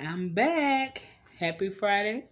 I'm back. Happy Friday.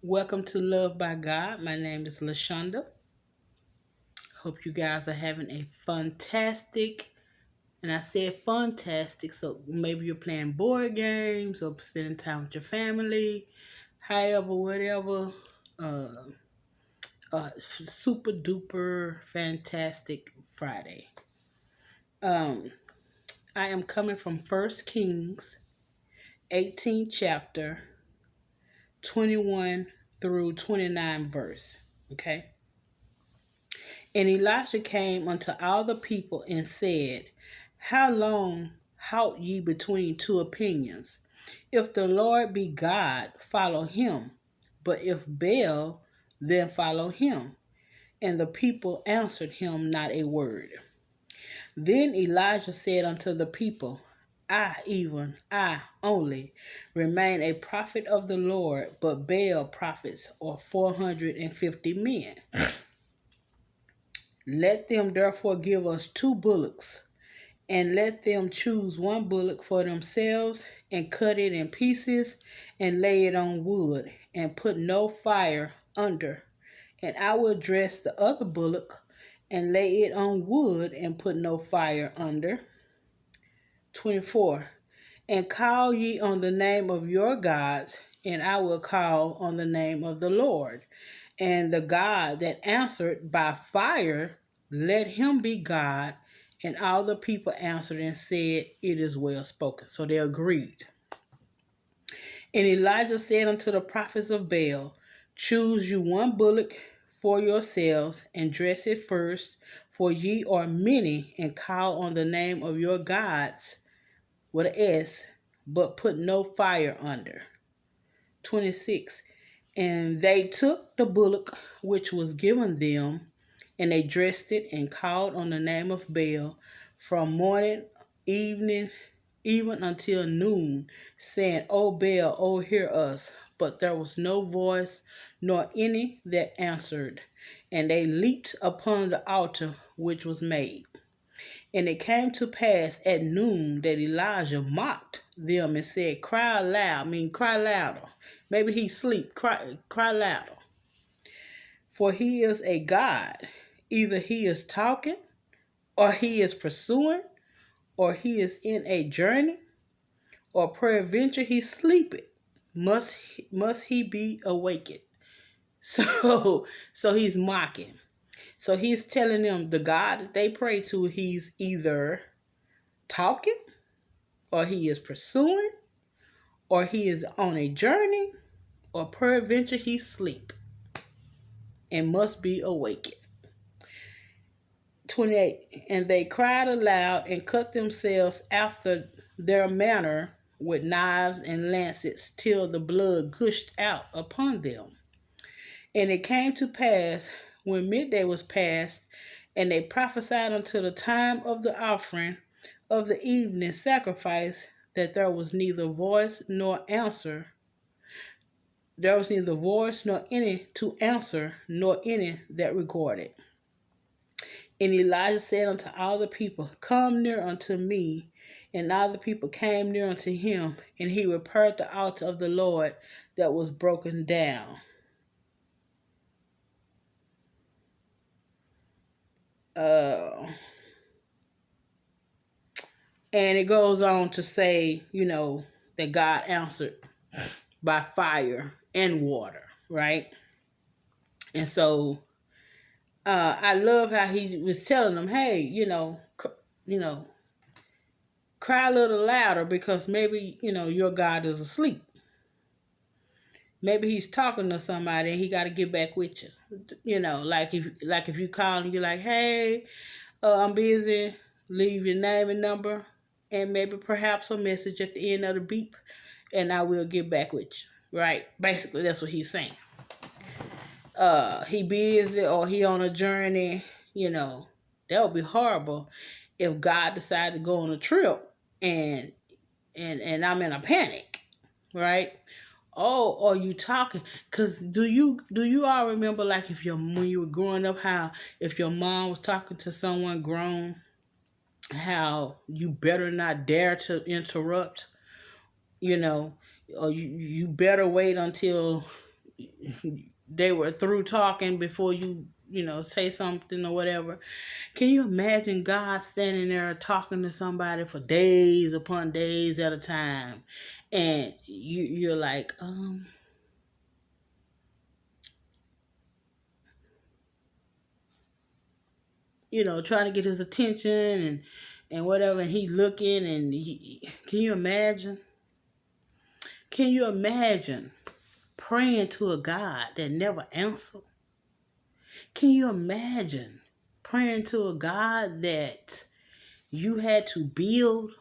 Welcome to Love by God. My name is LaShonda. Hope you guys are having a fantastic, and I said fantastic, so maybe you're playing board games or spending time with your family, however, whatever. Uh, Super duper fantastic Friday. Um, I am coming from First Kings 18th chapter 21 through 29 verse. Okay. And Elisha came unto all the people and said, How long halt ye between two opinions? If the Lord be God, follow him. But if Baal, then follow him. And the people answered him not a word. Then Elijah said unto the people, even I only, remain a prophet of the Lord, but Baal prophets are 450 men. Let them therefore give us 2 bullocks, and let them choose 1 bullock for themselves, and cut it in pieces, and lay it on wood, and put no fire under. And I will dress the other bullock, and lay it on wood, and put no fire under. 24. And call ye on the name of your gods, and I will call on the name of the Lord. And the God that answered by fire, let him be God. And all the people answered and said, It is well spoken. So they agreed. And Elijah said unto the prophets of Baal, Choose you 1 bullock for yourselves, and dress it first, for ye are many, and call on the name of your gods with an S, but put no fire under. 26. And they took the bullock which was given them, and they dressed it, and called on the name of Baal from morning, evening, even until noon, saying, O Baal, O hear us. But there was no voice, nor any that answered. And they leaped upon the altar which was made. And it came to pass at noon that Elijah mocked them and said, Cry loud, cry louder. Maybe he sleep, cry louder. For he is a God. Either he is talking, or he is pursuing, or he is in a journey, or peradventure he sleepeth. Must he be awakened? So he's mocking. So he's telling them the God that they pray to, he's either talking, or he is pursuing, or he is on a journey, or peradventure he sleep and must be awakened. 28. And they cried aloud and cut themselves after their manner with knives and lancets till the blood gushed out upon them. And it came to pass when midday was past, and they prophesied until the time of the offering of the evening sacrifice, that there was neither voice nor answer. There was neither voice nor any to answer, nor any that regarded. And Elijah said unto all the people, Come near unto me. And all the people came near unto him, and he repaired the altar of the Lord that was broken down. And it goes on to say, that God answered by fire and water, right? And so I love how he was telling them, hey, cry a little louder, because maybe, your God is asleep. Maybe he's talking to somebody and he got to get back with you. Like if you call and you're like, hey, I'm busy, leave your name and number, and maybe perhaps a message at the end of the beep, and I will get back with you. Right? Basically, that's what he's saying. He busy or he on a journey, that would be horrible if God decided to go on a trip and I'm in a panic, right? Oh, are you talking? Cause do you all remember, like, when you were growing up, how if your mom was talking to someone grown, how you better not dare to interrupt, you know, or you better wait until they were through talking before you say something or whatever. Can you imagine God standing there talking to somebody for days upon days at a time, and you're like, trying to get his attention and whatever, and he looking, and can you imagine? Can you imagine praying to a God that never answered? Can you imagine praying to a God that you had to build?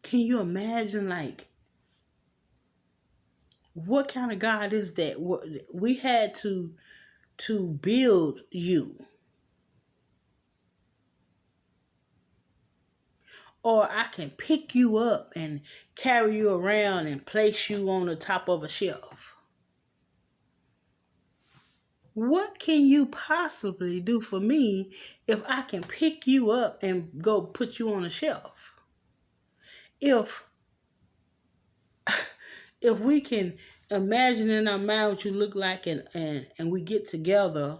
Can you imagine, like, what kind of God is that? We had to build you. Or I can pick you up and carry you around and place you on the top of a shelf. What can you possibly do for me if I can pick you up and go put you on a shelf? If if we can imagine in our mind what you look like, and we get together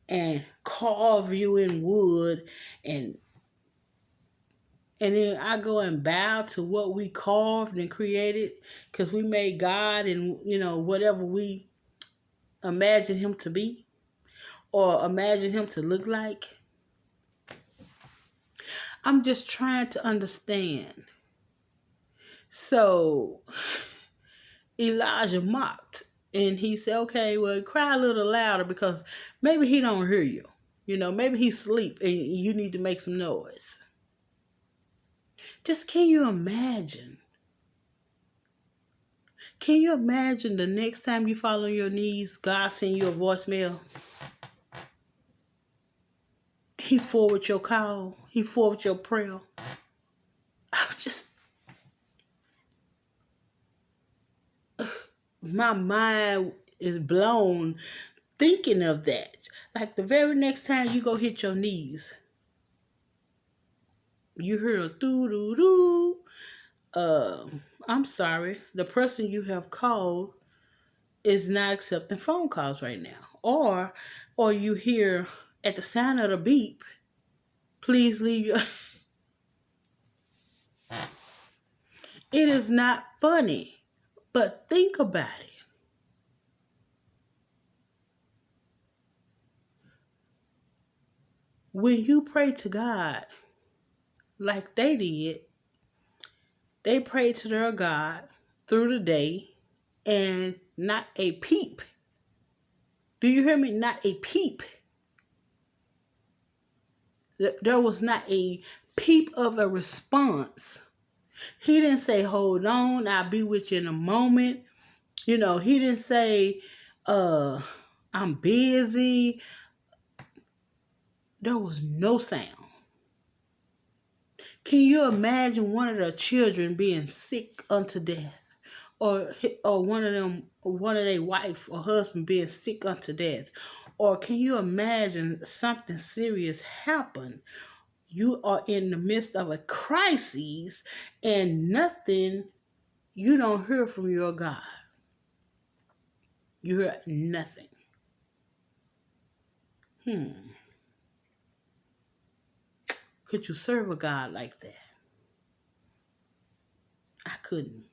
and carve you in wood, and then I go and bow to what we carved and created, because we made God and whatever we imagine him to be or imagine him to look like. I'm just trying to understand. So Elijah mocked, and he said, okay, well, cry a little louder, because maybe he don't hear you. Maybe he's asleep and you need to make some noise. Just can you imagine? Can you imagine the next time you fall on your knees, God send you a voicemail? He forward your call. He forward your prayer. My mind is blown thinking of that. Like, the very next time you go hit your knees, you hear a doo-doo-doo. I'm sorry, the person you have called is not accepting phone calls right now. Or you hear at the sound of the beep, please leave your... It is not funny, but think about it. When you pray to God like they did, they prayed to their God through the day, and not a peep. Do you hear me? Not a peep. There was not a peep of a response. He didn't say, hold on, I'll be with you in a moment. He didn't say, I'm busy. There was no sound. Can you imagine one of the children being sick unto death? Or one of their wife or husband being sick unto death? Or can you imagine something serious happen? You are in the midst of a crisis, and you don't hear from your God. You hear nothing. Could you serve a God like that? I couldn't.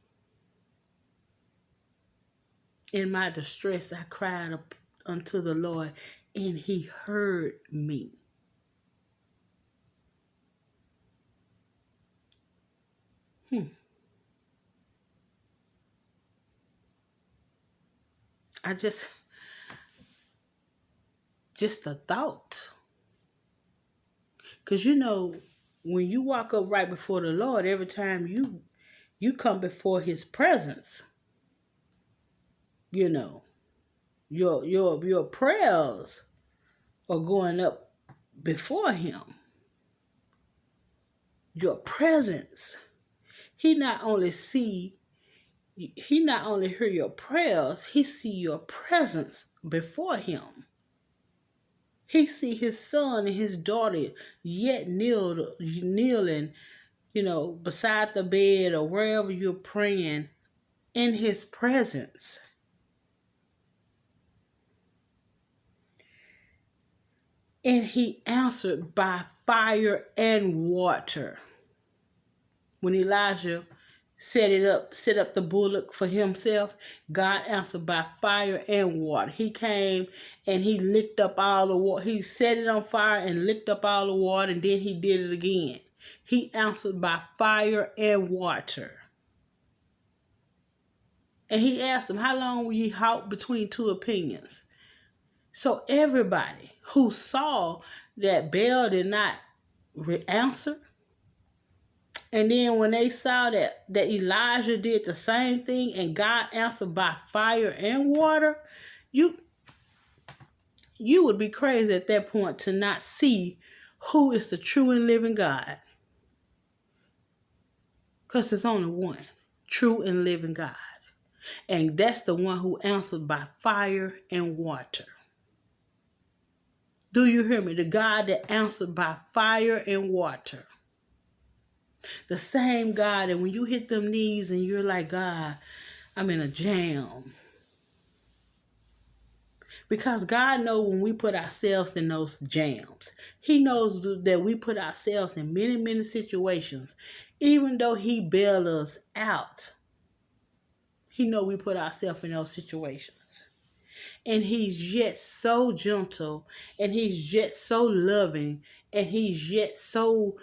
In my distress, I cried up unto the Lord, and he heard me. I just a thought. Because when you walk up right before the Lord, every time you come before his presence, your prayers are going up before him. Your presence. He not only hear your prayers, he see your presence before him. He see his son and his daughter yet kneeling beside the bed or wherever you're praying, in his presence. And he answered by fire and water. When Elijah set up the bullock for himself, God answered by fire and water. He came and he licked up all the water. He set it on fire and licked up all the water, and then he did it again. He answered by fire and water. And he asked him, how long will ye halt between two opinions? So everybody who saw that Baal did not answer, and then when they saw that Elijah did the same thing and God answered by fire and water, you would be crazy at that point to not see who is the true and living God. Because there's only one true and living God. And that's the one who answered by fire and water. Do you hear me? The God that answered by fire and water. The same God that when you hit them knees and you're like, God, I'm in a jam. Because God knows when we put ourselves in those jams. He knows that we put ourselves in many, many situations. Even though he bailed us out, he knows we put ourselves in those situations. And he's yet so gentle, and he's yet so loving, and he's yet so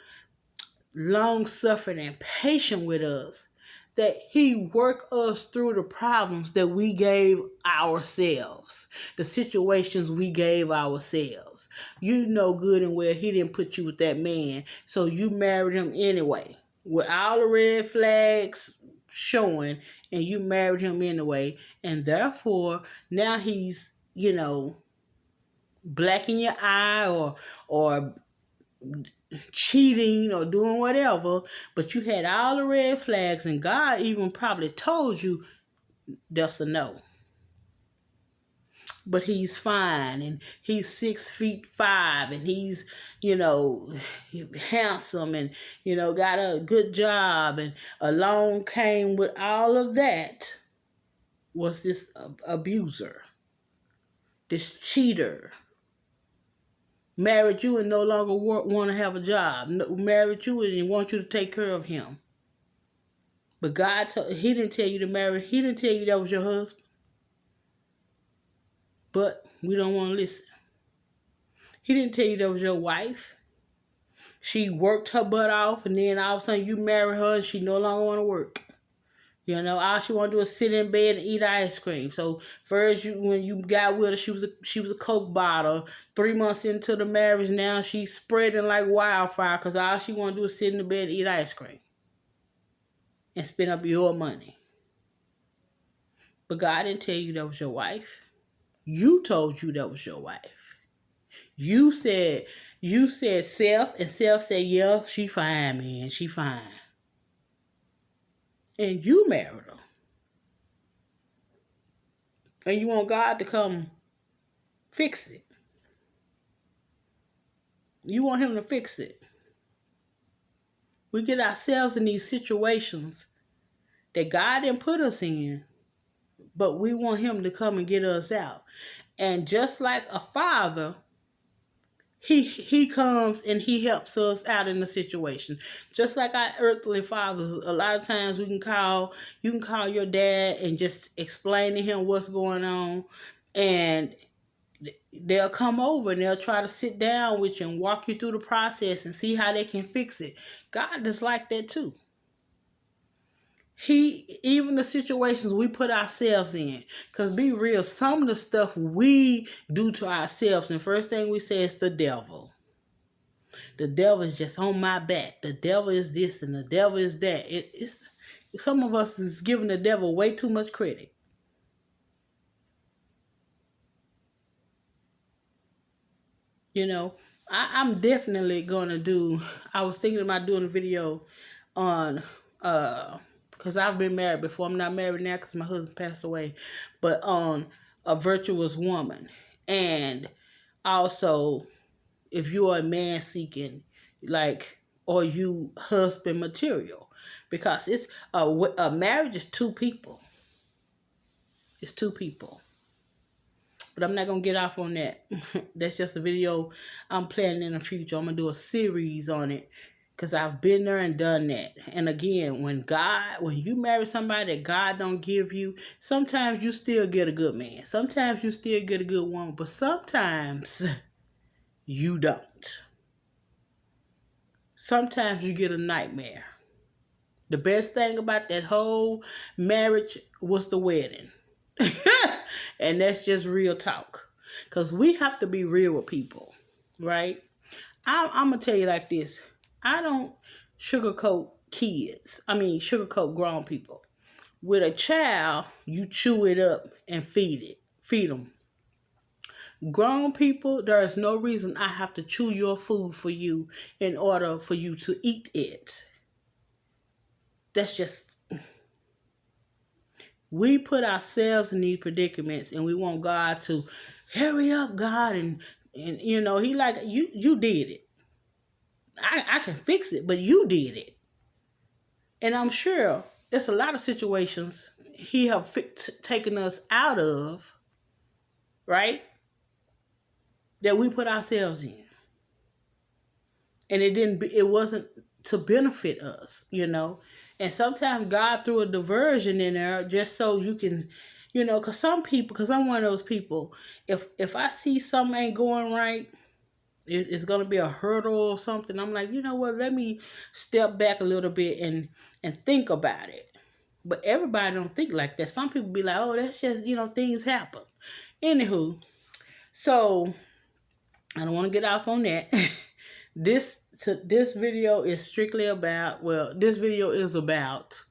long-suffering and patient with us, that he worked us through the problems that we gave ourselves, the situations we gave ourselves. You know good and well he didn't put you with that man, so you married him anyway, with all the red flags showing, and you married him anyway, and therefore now he's, black in your eye or cheating or doing whatever, but you had all the red flags, and God even probably told you that's a no. But he's fine, and he's 6'5", and he's, handsome, and, got a good job, and along came with all of that was this abuser, this cheater. Married you and no longer want to have a job. Married you and want you to take care of him. But God, he didn't tell you to marry. He didn't tell you that was your husband. But we don't want to listen. He didn't tell you that was your wife. She worked her butt off, and then all of a sudden you marry her and she no longer want to work. All she want to do is sit in bed and eat ice cream. So first, when you got with her, she was a Coke bottle. 3 months into the marriage, now she's spreading like wildfire because all she want to do is sit in the bed and eat ice cream and spend up your money. But God didn't tell you that was your wife. You told you that was your wife. You said self, and self said, yeah, she fine, man, she fine. And you married her. And you want God to come fix it. You want him to fix it. We get ourselves in these situations that God didn't put us in, but we want him to come and get us out. And just like a father, he comes and he helps us out in the situation. Just like our earthly fathers, a lot of times you can call your dad and just explain to him what's going on, and they'll come over and they'll try to sit down with you and walk you through the process and see how they can fix it. God is like that too. Even the situations we put ourselves in, because be real, some of the stuff we do to ourselves, and first thing we say is the devil. The devil is just on my back. The devil is this and the devil is that. It's some of us is giving the devil way too much credit. I'm definitely gonna I was thinking about doing a video on because I've been married before. I'm not married now because my husband passed away, but on a virtuous woman. And also, if you're a man seeking, like or you husband material, because it's a marriage is two people. It's two people. But I'm not going to get off on that. That's just a video I'm planning in the future. I'm going to do a series on it because I've been there and done that. And again, when you marry somebody that God don't give you, sometimes you still get a good man. Sometimes you still get a good woman. But sometimes you don't. Sometimes you get a nightmare. The best thing about that whole marriage was the wedding. And that's just real talk. Because we have to be real with people, right? I'm going to tell you like this. I don't sugarcoat sugarcoat grown people. With a child, you chew it up and feed them. Grown people, there is no reason I have to chew your food for you in order for you to eat it. That's just... We put ourselves in these predicaments and we want God to hurry up, God, and he like, you did it. I can fix it, but you did it. And I'm sure there's a lot of situations he have taken us out of, right? That we put ourselves in. And it wasn't to benefit us, And sometimes God threw a diversion in there just so you can, because I'm one of those people, if I see something ain't going right, it's going to be a hurdle or something, I'm like, you know what, let me step back a little bit and think about it. But everybody don't think like that. Some people be like, oh, that's just, things happen. Anywho, so I don't want to get off on that. This video is strictly about, this video is about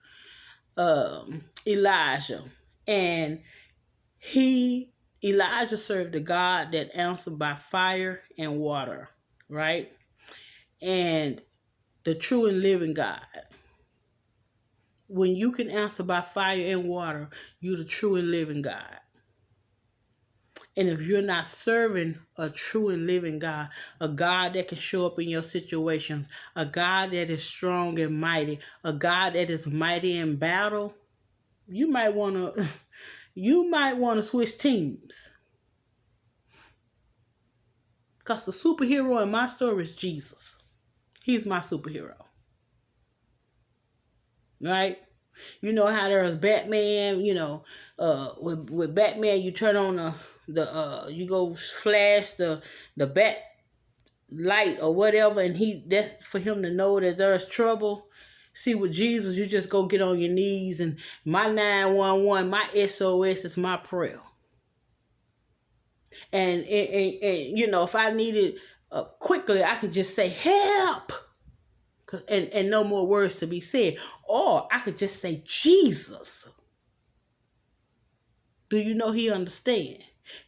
Elijah. And Elijah served the God that answered by fire and water, right? And the true and living God. When you can answer by fire and water, you're the true and living God. And if you're not serving a true and living God, a God that can show up in your situations, a God that is strong and mighty, a God that is mighty in battle, you might want to switch teams. Because the superhero in my story is Jesus. He's my superhero. Right? You know how there's Batman, with Batman you turn on you go flash the bat light or whatever, and that's for him to know that there's trouble. See, with Jesus, you just go get on your knees, and my 911, my SOS is my prayer. And if I needed quickly, I could just say help, and no more words to be said, or I could just say Jesus. Do you know he understand?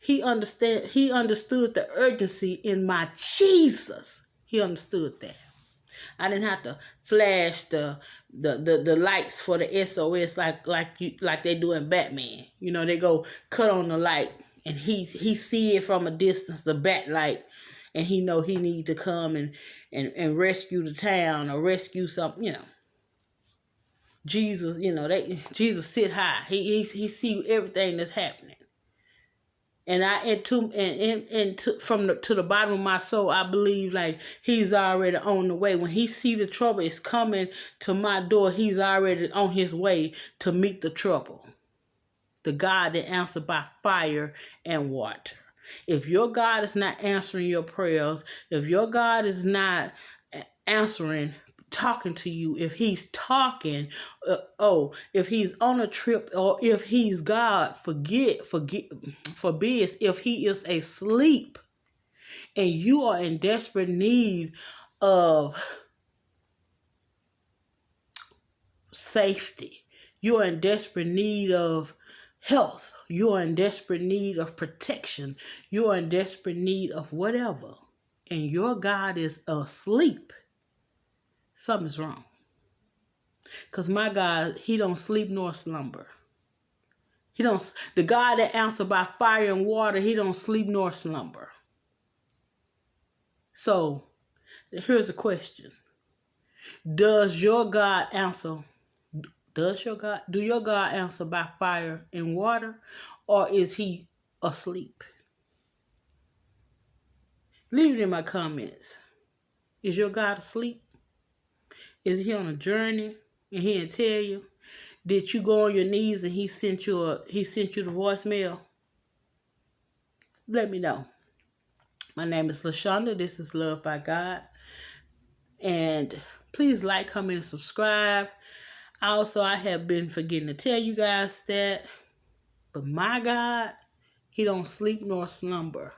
He understood the urgency in my Jesus. He understood that. I didn't have to flash the lights for the SOS like they do in Batman. They go cut on the light and he see it from a distance, the bat light, and he know he need to come and rescue the town or rescue something. Jesus, Jesus sit high. He see everything that's happening. And to the bottom of my soul, I believe like he's already on the way. When he see the trouble is coming to my door, he's already on his way to meet the trouble. The God that answered by fire and water. If your God is not answering your prayers, if your God is not answering, talking to you, if he's talking, if he's on a trip, or if he's God, forbids, if he is asleep and you are in desperate need of safety, you are in desperate need of health, you are in desperate need of protection, you are in desperate need of whatever, and your God is asleep, something's wrong. Because my God, he don't sleep nor slumber. The God that answered by fire and water, he don't sleep nor slumber. So, here's a question. Does your God answer? Do your God answer by fire and water, or is he asleep? Leave it in my comments. Is your God asleep? Is he on a journey and he didn't tell you? Did you go on your knees and he sent you the voicemail? Let me know. My name is LaShonda. This is Love by God. And please like, comment, and subscribe. Also, I have been forgetting to tell you guys that, but my God, he don't sleep nor slumber.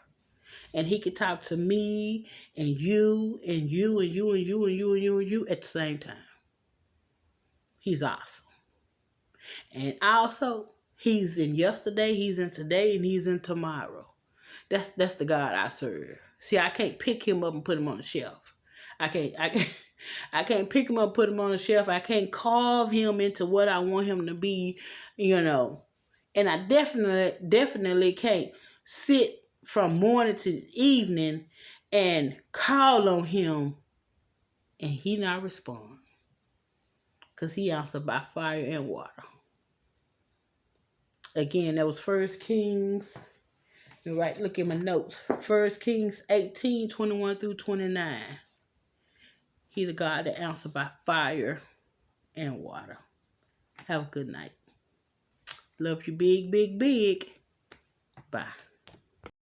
And he can talk to me and you and you and you and you and you and you and you at the same time. He's awesome. And also, he's in yesterday, he's in today, and he's in tomorrow. That's the God I serve. See, I can't pick him up and put him on the shelf. I can't pick him up and put him on the shelf. I can't carve him into what I want him to be, you know. And I definitely can't sit from morning to evening and call on him and he not respond. Because he answered by fire and water. Again, that was 1 Kings. Right, look at my notes. 1 Kings 18:21 through 29. He the God that answered by fire and water. Have a good night. Love you big, big, big. Bye.